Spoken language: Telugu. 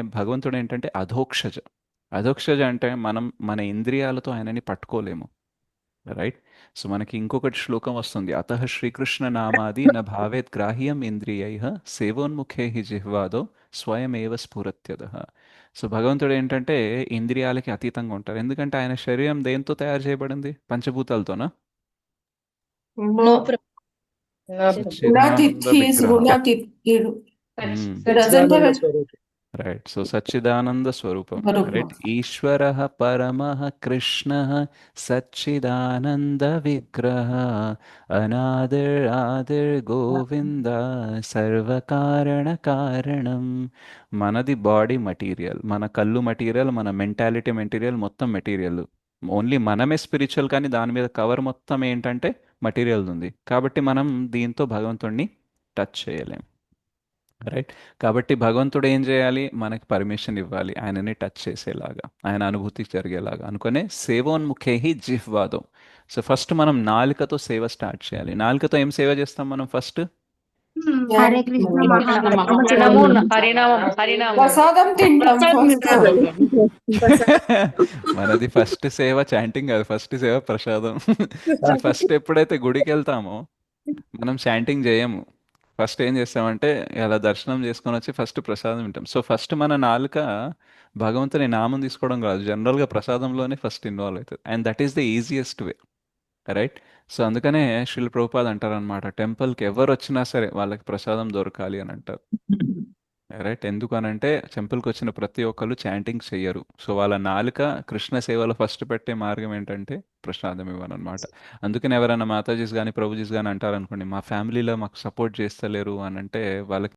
భగవంతుడేంటంటే అధోక్షజ. అధోక్షజ అంటే మనం మన ఇంద్రియాలతో ఆయనని పట్టుకోలేము. రైట్? సో, మనకి ఇంకొకటి శ్లోకం వస్తుంది. అతః శ్రీకృష్ణ నామాది న భావేత్ గ్రాహ్యం ఇంద్రియైః సేవోన్ముఖే హి జిహ్వాదో స్వయమేవ స్ఫురత్యదః. సో, భగవంతుడేంటంటే ఇంద్రియాలకి అతీతంగా ఉంటారు. ఎందుకంటే ఆయన శరీరం దేనితో తయారు చేయబడింది? పంచభూతాలతోనా? No, No problem. No problem. Sachchidananda Gunatit, he is విగ్రహం. Gunatit. Hmm. He doesn't have Sachchidananda a స్వరూపం. రైట్. సో, సచ్చిదానంద స్వరూపం. Baruch. రైట్. ఈశ్వరః పరమః కృష్ణః సచ్చిదానంద విగ్రహ అనాదిర్ ఆదిర్ గోవింద సర్వకారణ కారణం. మనది బాడీ మటీరియల్, మన కళ్ళు మటీరియల్, మన మెంటాలిటీ మెటీరియల్, మొత్తం మెటీరియల్. ఓన్లీ మనమే స్పిరిచువల్, కానీ దాని మీద కవర్ మొత్తం ఏంటంటే మటీరియల్ ఉంది. కాబట్టి మనం దీంతో భగవంతుణ్ణి టచ్ చేయలేం. రైట్. కాబట్టి భగవంతుడు ఏం చేయాలి? మనకి పర్మిషన్ ఇవ్వాలి ఆయనని టచ్ చేసేలాగా, ఆయన అనుభూతి జరిగేలాగా అనుకునే సేవోన్ముఖేహి జిహ్వాదో. సో ఫస్ట్ మనం నాలుకతో సేవ స్టార్ట్ చేయాలి. నాలుకతో ఏం సేవ చేస్తాం మనం ఫస్ట్? హరే కృష్ణ హరినామం Prasadam tintam first. మనది ఫస్ట్ సేవ చాంటింగ్ కాదు, ఫస్ట్ సేవ ప్రసాదం. సో ఫస్ట్ ఎప్పుడైతే గుడికి వెళ్తామో మనం చాంటింగ్ చేయము. ఫస్ట్ ఏం చేస్తామంటే అలా దర్శనం చేసుకొని వచ్చి ఫస్ట్ ప్రసాదం తింటాం. సో ఫస్ట్ మన నాలుక భగవంతుని నామం తీసుకోవడం కాదు, జనరల్గా ప్రసాదంలోనే ఫస్ట్ ఇన్వాల్వ్ అవుతుంది. And that is the easiest way. Right. So అందుకనే శ్రీల ప్రభుపాద్ అంటారు అనమాట, టెంపుల్కి ఎవరు వచ్చినా సరే వాళ్ళకి ప్రసాదం దొరకాలి అని అంటారు. రైట్. ఎందుకనంటే టెంపుల్కి వచ్చిన ప్రతి ఒక్కరు చాంటింగ్ చెయ్యరు. సో వాళ్ళ నాలుక కృష్ణ సేవలో ఫస్ట్ పెట్టే మార్గం ఏంటంటే ప్రసాదం ఇవ్వనమాట. అందుకని ఎవరైనా మాతాజీస్ కానీ ప్రభుజీస్ కానీ అంటారనుకోండి, మా ఫ్యామిలీలో మాకు సపోర్ట్ చేస్తలేరు అని అంటే వాళ్ళకి